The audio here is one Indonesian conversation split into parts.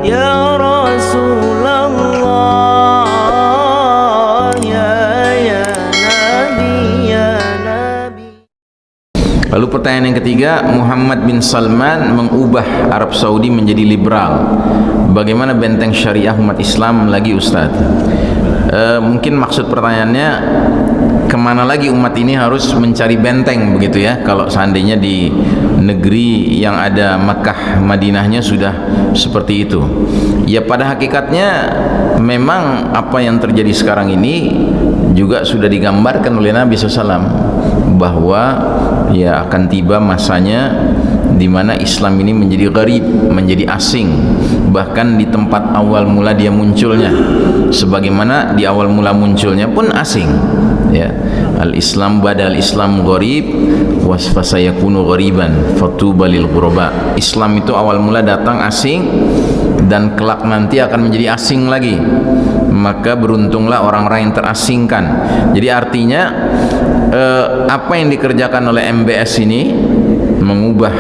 ya Rasulullah, ya Nabi, ya Nabi. Lalu pertanyaan yang ketiga, Muhammad bin Salman mengubah Arab Saudi menjadi liberal. Bagaimana benteng syariah umat Islam lagi, Ustaz? Mungkin maksud pertanyaannya, kemana lagi umat ini harus mencari benteng begitu ya, kalau seandainya di negeri yang ada Makkah Madinahnya sudah seperti itu. Ya pada hakikatnya memang apa yang terjadi sekarang ini juga sudah digambarkan oleh Nabi SAW, bahwa ya akan tiba masanya di mana Islam ini menjadi gharib, menjadi asing, bahkan di tempat awal mula dia munculnya, sebagaimana di awal mula munculnya pun asing ya. Al-Islam badal Islam gharib wasfasayakunu ghariban fatuba lil ghuraba. Islam itu awal mula datang asing dan kelak nanti akan menjadi asing lagi, maka beruntunglah orang-orang yang terasingkan. Jadi artinya apa yang dikerjakan oleh MBS ini, mengubah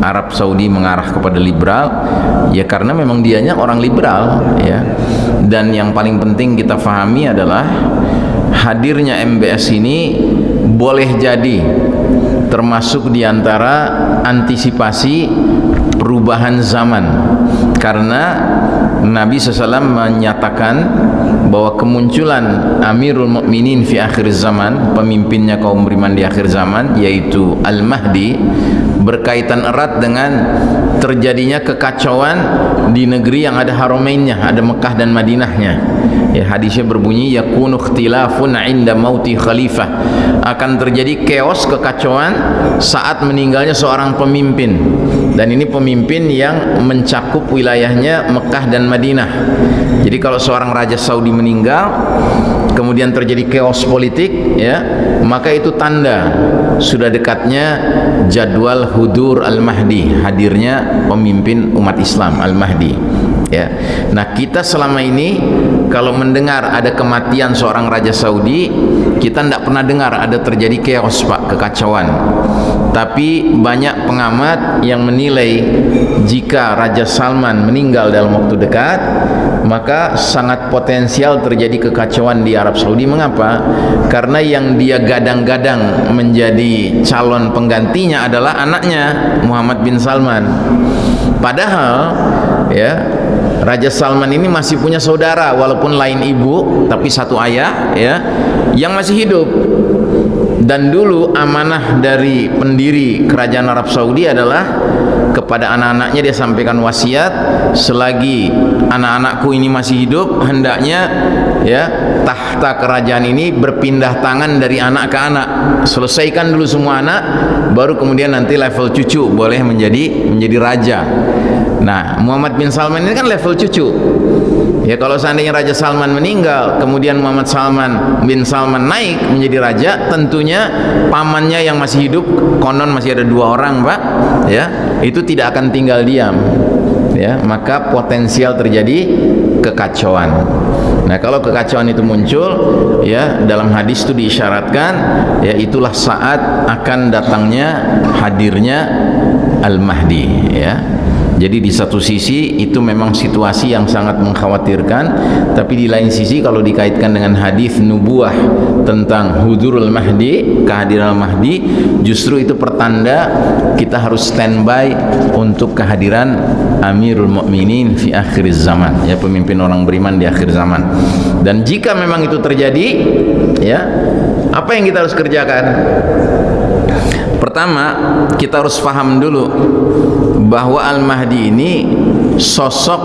Arab Saudi mengarah kepada liberal, ya karena memang dianya orang liberal ya. Dan yang paling penting kita fahami adalah hadirnya MBS ini boleh jadi termasuk diantara antisipasi perubahan zaman, karena Nabi SAW menyatakan bahwa kemunculan Amirul Mukminin fi akhir zaman, pemimpinnya kaum beriman di akhir zaman, yaitu Al-Mahdi, berkaitan erat dengan terjadinya kekacauan di negeri yang ada haramainnya, ada Mekah dan Madinahnya. Ya, hadisnya berbunyi yakunu ikhtilafun 'inda mauti khalifah, akan terjadi chaos, kekacauan saat meninggalnya seorang pemimpin, dan ini pemimpin yang mencakup wilayahnya Mekah dan Madinah. Jadi kalau seorang raja Saudi meninggal kemudian terjadi chaos politik ya, maka itu tanda sudah dekatnya jadwal hudur Al-Mahdi, hadirnya pemimpin umat Islam Al-Mahdi ya. Nah, kita selama ini kalau mendengar ada kematian seorang raja Saudi, kita tidak pernah dengar ada terjadi chaos, Pak, kekacauan. Tapi banyak pengamat yang menilai jika Raja Salman meninggal dalam waktu dekat, maka sangat potensial terjadi kekacauan di Arab Saudi. Mengapa? Karena yang dia gadang-gadang menjadi calon penggantinya adalah anaknya Muhammad bin Salman. Padahal ya, Raja Salman ini masih punya saudara, walaupun lain ibu tapi satu ayah ya, yang masih hidup. Dan dulu amanah dari pendiri kerajaan Arab Saudi adalah kepada anak-anaknya dia sampaikan wasiat, selagi anak-anakku ini masih hidup, hendaknya ya tahta kerajaan ini berpindah tangan dari anak ke anak. Selesaikan dulu semua anak, baru kemudian nanti level cucu boleh menjadi raja. Nah, Muhammad bin Salman ini kan level cucu. Ya, kalau seandainya Raja Salman meninggal, kemudian Muhammad bin Salman naik menjadi raja, tentunya pamannya yang masih hidup, konon masih ada 2 orang, Pak, ya, itu tidak akan tinggal diam. Ya, maka potensial terjadi kekacauan. Nah, kalau kekacauan itu muncul, ya, dalam hadis itu diisyaratkan, ya, itulah saat akan datangnya hadirnya Al-Mahdi, ya. Jadi di satu sisi itu memang situasi yang sangat mengkhawatirkan, tapi di lain sisi kalau dikaitkan dengan hadis nubuah tentang hudurul Mahdi, kehadiran Mahdi, justru itu pertanda kita harus standby untuk kehadiran Amirul Mukminin fi akhir zaman, ya, pemimpin orang beriman di akhir zaman. Dan jika memang itu terjadi, ya, apa yang kita harus kerjakan? Pertama, kita harus paham dulu bahwa Al-Mahdi ini sosok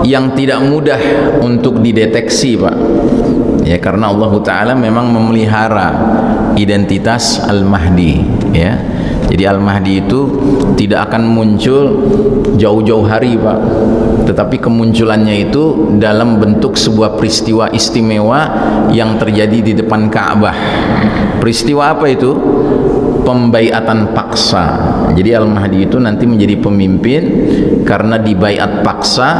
yang tidak mudah untuk dideteksi, Pak. Ya, karena Allah Ta'ala memang memelihara identitas Al-Mahdi, ya. Jadi Al-Mahdi itu tidak akan muncul jauh-jauh hari, Pak, tetapi kemunculannya itu dalam bentuk sebuah peristiwa istimewa yang terjadi di depan Ka'bah. Peristiwa apa itu? Pembaiatan paksa. Jadi Al-Mahdi itu nanti menjadi pemimpin karena dibaiat paksa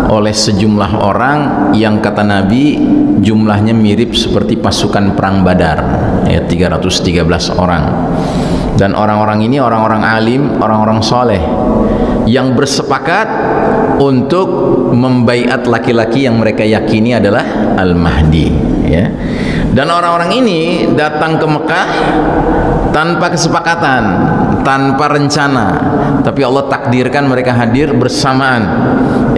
oleh sejumlah orang yang kata Nabi jumlahnya mirip seperti pasukan perang Badar, ya, 313 orang. Dan orang-orang ini orang-orang alim, orang-orang soleh yang bersepakat untuk membaiat laki-laki yang mereka yakini adalah Al-Mahdi, ya. Dan orang-orang ini datang ke Mekah tanpa kesepakatan, tanpa rencana, tapi Allah takdirkan mereka hadir bersamaan,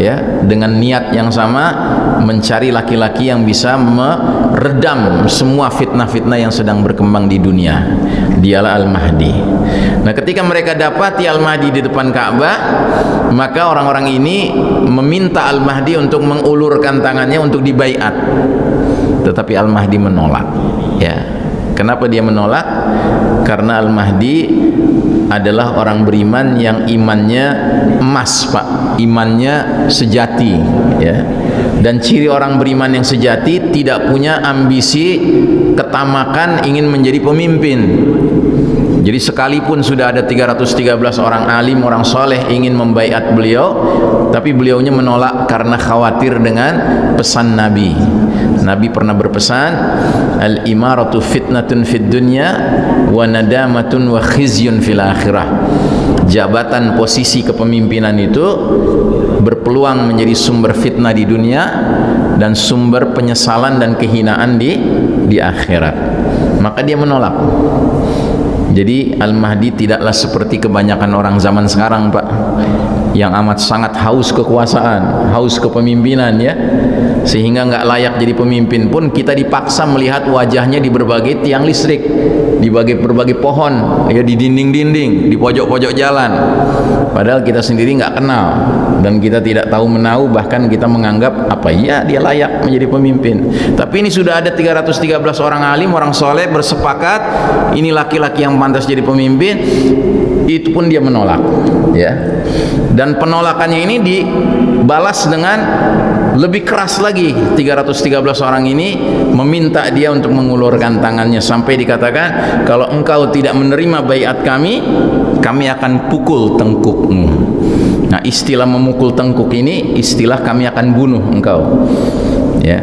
ya, dengan niat yang sama, mencari laki-laki yang bisa meredam semua fitnah-fitnah yang sedang berkembang di dunia. Dialah Al-Mahdi. Nah, ketika mereka dapati Al-Mahdi di depan Ka'bah, maka orang-orang ini meminta Al-Mahdi untuk mengulurkan tangannya untuk dibaiat. Tetapi Al-Mahdi menolak, ya. Kenapa dia menolak? Karena Al-Mahdi adalah orang beriman yang imannya emas, Pak. Imannya sejati, ya. Dan ciri orang beriman yang sejati tidak punya ambisi ketamakan ingin menjadi pemimpin. Jadi sekalipun sudah ada 313 orang alim, orang soleh ingin membaiat beliau, tapi beliaunya menolak karena khawatir dengan pesan Nabi. Nabi pernah berpesan, al-imaratu fitnatun fid dunya wa nadamatun wa khizyun fil akhirah. Jabatan, posisi kepemimpinan itu berpeluang menjadi sumber fitnah di dunia dan sumber penyesalan dan kehinaan di akhirat. Maka dia menolak. Jadi Al-Mahdi tidaklah seperti kebanyakan orang zaman sekarang, Pak, yang amat sangat haus kekuasaan, haus kepemimpinan, ya, sehingga nggak layak jadi pemimpin pun kita dipaksa melihat wajahnya di berbagai tiang listrik, di berbagai pohon, ya, di dinding-dinding, di pojok-pojok jalan, padahal kita sendiri nggak kenal dan kita tidak tahu menahu, bahkan kita menganggap apa ya dia layak menjadi pemimpin. Tapi ini sudah ada 313 orang alim, orang soleh bersepakat ini laki-laki yang pantas jadi pemimpin, itu pun dia menolak, ya. Dan penolakannya ini dibalas dengan lebih keras lagi. 313 orang ini meminta dia untuk mengulurkan tangannya sampai dikatakan, kalau engkau tidak menerima baiat kami akan pukul tengkukmu. Nah, istilah memukul tengkuk ini istilah kami akan bunuh engkau, ya.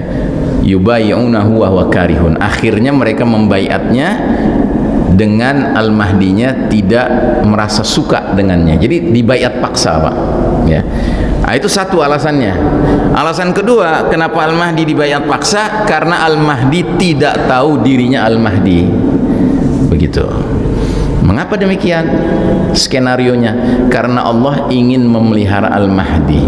Yubayyunahu wa huwa karihun. Akhirnya mereka membaiatnya dengan Al-Mahdinya tidak merasa suka dengannya. Jadi dibaiat paksa, Pak, ya. Nah, itu satu alasannya. Alasan kedua, kenapa Al-Mahdi dibaiat paksa? Karena Al-Mahdi tidak tahu dirinya Al-Mahdi. Begitu. Mengapa demikian? Skenarionya karena Allah ingin memelihara Al-Mahdi.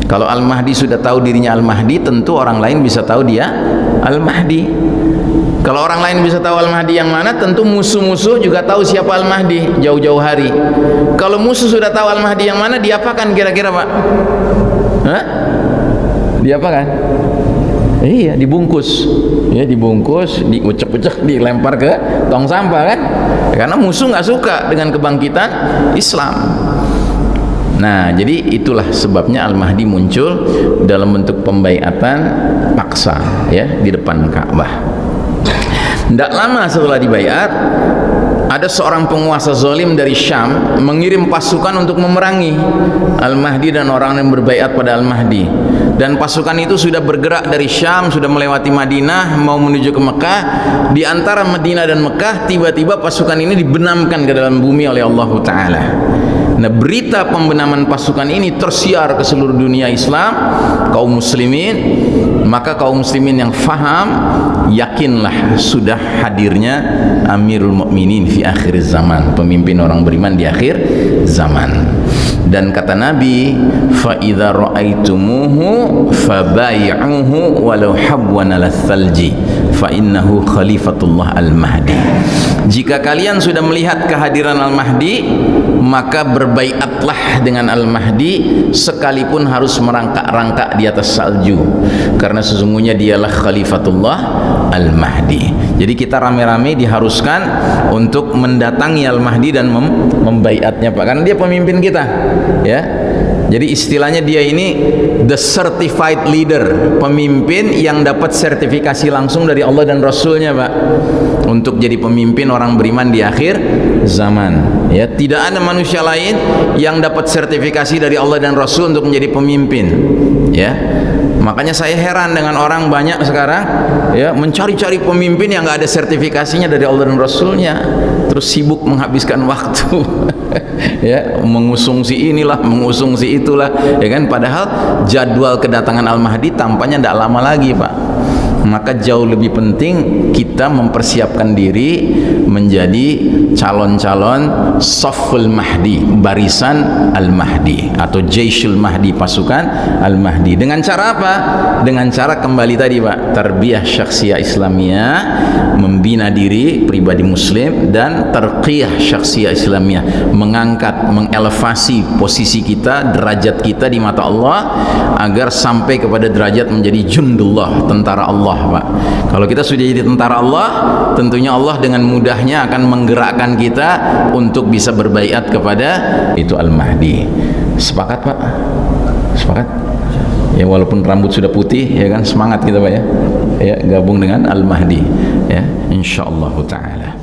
Kalau Al-Mahdi sudah tahu dirinya Al-Mahdi, tentu orang lain bisa tahu dia Al-Mahdi. Kalau orang lain bisa tahu Al-Mahdi yang mana, tentu musuh-musuh juga tahu siapa Al-Mahdi jauh-jauh hari. Kalau musuh sudah tahu Al-Mahdi yang mana, diapakan kira-kira, Pak? Hah? Diapakan? Iya, dibungkus. Ya, dibungkus, diucek-ucek, dilempar ke tong sampah, kan? Karena musuh nggak suka dengan kebangkitan Islam. Nah, jadi itulah sebabnya Al-Mahdi muncul dalam bentuk pembaiatan paksa, ya, di depan Ka'bah. Tidak lama setelah dibaiat, ada seorang penguasa zalim dari Syam mengirim pasukan untuk memerangi Al-Mahdi dan orang yang berbaiat pada Al-Mahdi. Dan pasukan itu sudah bergerak dari Syam, sudah melewati Madinah, mau menuju ke Mekah. Di antara Madinah dan Mekah, tiba-tiba pasukan ini dibenamkan ke dalam bumi oleh Allah Ta'ala. Nah, berita pembenaman pasukan ini tersiar ke seluruh dunia Islam, kaum muslimin. Maka kaum muslimin yang faham, yakinlah sudah hadirnya Amirul Mukminin fi akhir zaman, pemimpin orang beriman di akhir zaman. Dan kata Nabi, fa idza ra'aitumuhu fabay'uhu walau habwan al-thalji fa innahu khalifatullah al-Mahdi. Jika kalian sudah melihat kehadiran Al-Mahdi, maka berbaiatlah dengan Al-Mahdi sekalipun harus merangkak-rangkak di atas salju, karena sesungguhnya dialah khalifatullah Al-Mahdi. Jadi kita rame-rame diharuskan untuk mendatangi Al-Mahdi dan membaiatnya, Pak, karena dia pemimpin kita, ya. Jadi istilahnya dia ini the certified leader, pemimpin yang dapat sertifikasi langsung dari Allah dan Rasulnya, Pak, untuk jadi pemimpin orang beriman di akhir zaman. Ya, tidak ada manusia lain yang dapat sertifikasi dari Allah dan Rasul untuk menjadi pemimpin. Ya, Makanya saya heran dengan orang banyak sekarang ya mencari-cari pemimpin yang nggak ada sertifikasinya dari Allah dan Rasulnya, terus sibuk menghabiskan waktu ya mengusung si inilah, mengusung si itulah, ya kan, padahal jadwal kedatangan Al-Mahdi tampaknya tidak lama lagi, Pak. Maka jauh lebih penting kita mempersiapkan diri menjadi calon-calon Safful Mahdi, barisan Al-Mahdi atau Jaishul Mahdi, pasukan Al-Mahdi. Dengan cara apa? Dengan cara kembali tadi, Pak, tarbiyah syakhsiyah Islamiyah, membina diri pribadi muslim, dan tarqiyah syakhsiyah Islamiyah, mengangkat, mengelevasi posisi kita, derajat kita di mata Allah agar sampai kepada derajat menjadi jundullah, tentara Allah, Pak. Kalau kita sudah jadi tentara Allah, tentunya Allah dengan mudahnya akan menggerakkan kita untuk bisa berbaiat kepada itu Al-Mahdi. Sepakat, Pak? Sepakat? Ya, walaupun rambut sudah putih, ya kan, semangat kita, Pak, ya. Ya, gabung dengan Al-Mahdi, ya, insyaallah taala.